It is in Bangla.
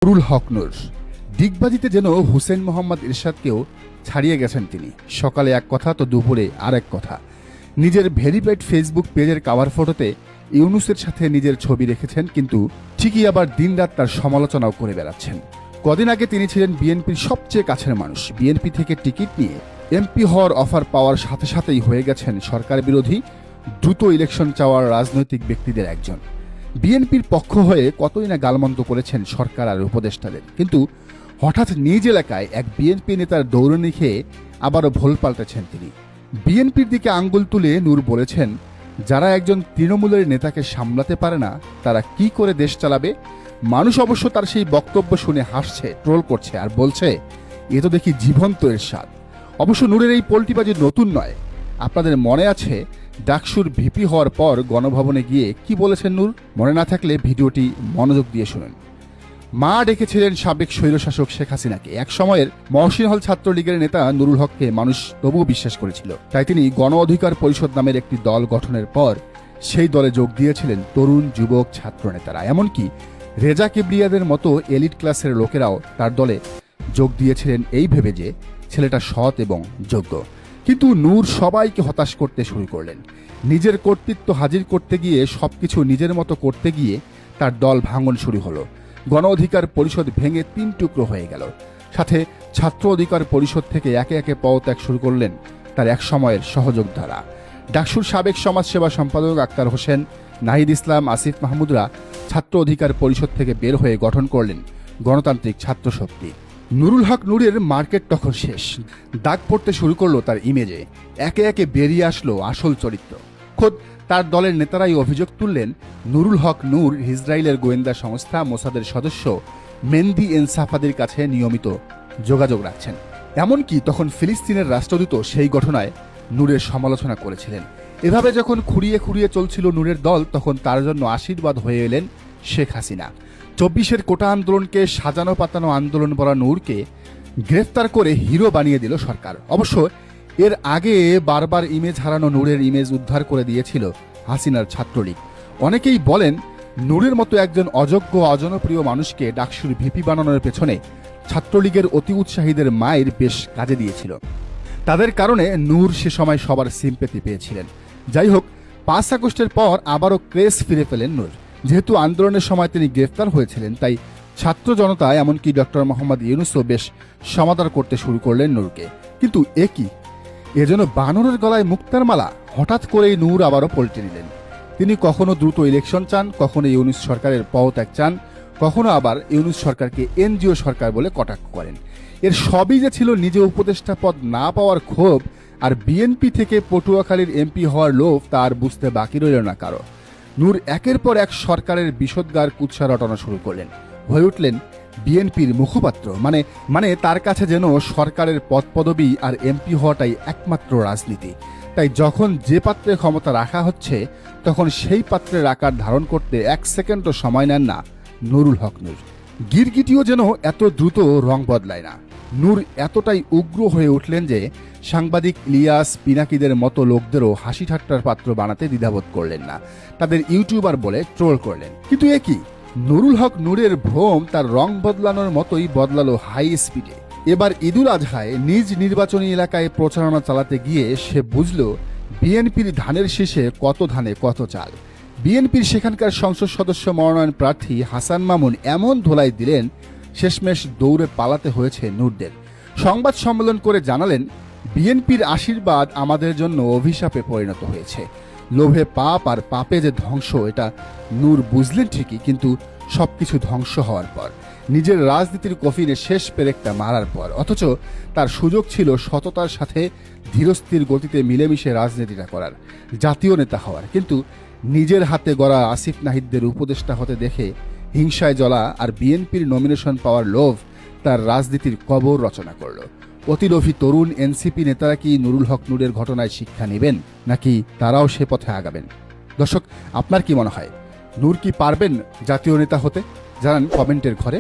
নুরুল হক নূর ডিগবাজিতে যেন হুসেন মোহাম্মদ ইরশাদকেও ছাড়িয়ে গেছেন তিনি। সকালে এক কথা তো দুপুরে আর এক কথা। নিজের ভেরিফাইড ফেসবুক পেজের কাভার ফটোতে ইউনুসের সাথে নিজের ছবি রেখেছেন, কিন্তু ঠিকই আবার দিনরাত তার সমালোচনাও করে বেড়াচ্ছেন। কদিন আগে তিনি ছিলেন বিএনপির সবচেয়ে কাছের মানুষ। বিএনপি থেকে টিকিট নিয়ে এমপি হওয়ার অফার পাওয়ার সাথে সাথেই হয়ে গেছেন সরকার বিরোধী দ্রুত ইলেকশন চাওয়ার রাজনৈতিক ব্যক্তিদের একজন। বিএনপির পক্ষ হয়ে কতই না গালমন্দ করেছেন সরকার আর উপদেষ্টাদের, কিন্তু হঠাৎ নিজ এলাকায় এক বিএনপি নেতার দৌড়নি খেয়ে আবারও ভোল পাল্টেছেন তিনি। বিএনপির দিকে আঙ্গুল তুলে নূর বলেছেন, যারা একজন তৃণমূলের নেতাকে সামলাতে পারে না তারা কি করে দেশ চালাবে। মানুষ অবশ্য তার সেই বক্তব্য শুনে হাসছে, ট্রোল করছে আর বলছে, এ তো দেখি জীবন্ত এরশাদ। অবশ্য নূরের এই পোল্টিবাজি নতুন নয়। আপনাদের মনে আছে ডাকসুর ভিপি হওয়ার পর গণভবনে গিয়ে কি বলেছেন নূর? মনে না থাকলে ভিডিওটি মনোযোগ দিয়ে শুনুন। মা ডেকেছিলেন সাবেক স্বৈরশাসক শেখ হাসিনাকে। এক সময়ের মহসিনহল ছাত্রলীগের নেতা নুরুল হককে মানুষ তবুও বিশ্বাস করেছিল, তাই তিনি গণ অধিকার পরিষদ নামের একটি দল গঠনের পর সেই দলে যোগ দিয়েছিলেন তরুণ যুবক ছাত্র নেতারা। এমনকি রেজা কিবরিয়াদের মতো এলিট ক্লাসের লোকেরাও তার দলে যোগ দিয়েছিলেন এই ভেবে যে ছেলেটা সৎ এবং যোগ্য। কিন্তু নূর সবাইকে হতাশ করতে শুরু করলেন। নিজের কর্তৃত্ব হাজির করতে গিয়ে সবকিছু নিজের মতো করতে গিয়ে তার দল ভাঙন শুরু হলো। গণ অধিকার পরিষদ ভেঙে 3 টুকরো হয়ে গেল। সাথে ছাত্র অধিকার পরিষদ থেকে একে একে পদত্যাগ শুরু করলেন তার এক সময়ের সহযোদ্ধারা। ডাকসুর সাবেক সমাজসেবা সম্পাদক আক্তার হোসেন, নাহিদ ইসলাম, আসিফ মাহমুদরা ছাত্র অধিকার পরিষদ থেকে বের হয়ে গঠন করলেন গণতান্ত্রিক ছাত্র শক্তি। নুরুল হক নূরের মার্কেট তখন শেষ। দাগ পড়তে শুরু করলো তার ইমেজে। একে একে বেরিয়ে আসলো আসল চরিত্র। খোদ তার দলের নেতারাই অভিযোগ তুললেন, নুরুল হক নূর ইসরায়েলের গোয়েন্দা সংস্থা মোসাদের সদস্য মেন্দি এনসাফাদের কাছে নিয়মিত যোগাযোগ রাখছেন। এমনকি তখন ফিলিস্তিনের রাষ্ট্রদূত সেই ঘটনায় নূরের সমালোচনা করেছিলেন। এভাবে যখন খুঁড়িয়ে খুঁড়িয়ে চলছিল নূরের দল, তখন তার জন্য আশীর্বাদ হয়ে এলেন শেখ হাসিনা। 24-এর কোটা আন্দোলনকে সাজানো পাতানো আন্দোলন বলা নূরকে গ্রেফতার করে হিরো বানিয়ে দিল সরকার। অবশ্য এর আগে বারবার ইমেজ হারানো নূরের ইমেজ উদ্ধার করে দিয়েছিল হাসিনার ছাত্রলীগ। অনেকেই বলেন, নূরের মতো একজন অযোগ্য অজনপ্রিয় মানুষকে ডাকসুর ভিপি বানানোর পেছনে ছাত্রলীগের অতি উৎসাহীদের মায়ের বেশ কাজে দিয়েছিল। তাদের কারণে নূর সে সময় সবার সিম্পেথি পেয়েছিলেন। যাই হোক, 5 আগস্টের পর আবারও ক্রেজ ফিরে পেলেন নূর। যেহেতু আন্দোলনের সময় তিনি গ্রেফতার হয়েছিলেন, তাই ছাত্র জনতা এমনকি ডক্টর মোহাম্মদ ইউনুসও বেশ সমাদর করতে শুরু করলেন নূরকে। কিন্তু এ কি, এ যেন বানরের গলায় মুক্তার মালা। হঠাৎ করেই নূর আবারও পল্টে নিলেন। তিনি কখনো দ্রুত ইলেকশন চান, কখনো ইউনুস সরকারের পদত্যাগ চান, কখনো আবার ইউনুস সরকারকে এনজিও সরকার বলে কটাক্ষ করেন। এর সবই যে ছিল নিজে উপদেষ্টা পদ না পাওয়ার ক্ষোভ আর বিএনপি থেকে পটুয়াখালীর এমপি হওয়ার লোভ, তার বুঝতে বাকি রইল না কারো। নূর একের পর এক সরকারের বিষোদ্গার কুৎসা রটানো শুরু করলেন। হয়ে উঠলেন বিএনপির মুখপাত্র। মানে তার কাছে যেন সরকারের পদপদবি আর এমপি হওয়াটাই একমাত্র রাজনীতি। তাই যখন যে পাত্রে ক্ষমতা রাখা হচ্ছে, তখন সেই পাত্রের আকার ধারণ করতে 1 সেকেন্ডও সময় নেন না নুরুল হক নূর। গিরগিটিও যেন এত দ্রুত রং বদলায় না। নূর এতটাই উগ্র হয়ে উঠলেন যে সাংবাদিক ইলিয়াস পিনাকিদের মতো লোকদেরও হাসি ঠাট্টার পাত্র বানাতে দ্বিধাবোধ করলেন না। তাদের ইউটিউবার বলে ট্রোল করলেন। কিন্তু এ কি, নুরুল হক নূরের ভ্রম তার রং বদলানোর মতোই বদলালো হাই স্পিডে। এবার ঈদুল আজহায় নিজ নির্বাচনী এলাকায় প্রচারণা চালাতে গিয়ে সে বুঝল বিএনপির ধানের শীষে কত ধানে কত চাল। বিএনপির সেখানকার সংসদ সদস্য মনোনয়ন প্রার্থী হাসান মামুন এমন ধোলাই দিলেন, শেষমেশ দৌড়ে পালাতে হয়েছে নূরদের। সংবাদ সম্মেলন করে জানালেন, বিএনপির আশীর্বাদ আমাদের জন্য অভিশাপে পরিণত হয়েছে। লোভে পাপ আর পাপে যে ধ্বংস, এটা নূর বুঝলেন ঠিকই, কিন্তু সবকিছু ধ্বংস হওয়ার পর, নিজের রাজনীতির কফিনে শেষ পেরেকটা মারার পর। অথচ তার সুযোগ ছিল সততার সাথে ধীরস্থির গতিতে মিলেমিশে রাজনীতিটা করার, জাতীয় নেতা হওয়ার। কিন্তু নিজের হাতে গড়া আসিফ নাহিদদের উপদেষ্টা হতে দেখে হিংসায় জ্বলা আর বিএনপির নমিনেশন পাওয়ার লোভ তার রাজনীতির কবর রচনা করল। অতিলোভী তরুণ এনসিপি নেতারা কি নুরুল হক নূরের ঘটনায় শিক্ষা নেবেন, নাকি তারাও সে পথে আগাবেন? দর্শক, আপনার কি মনে হয়, নূর কি পারবেন জাতীয় নেতা হতে? জানান কমেন্টের ঘরে।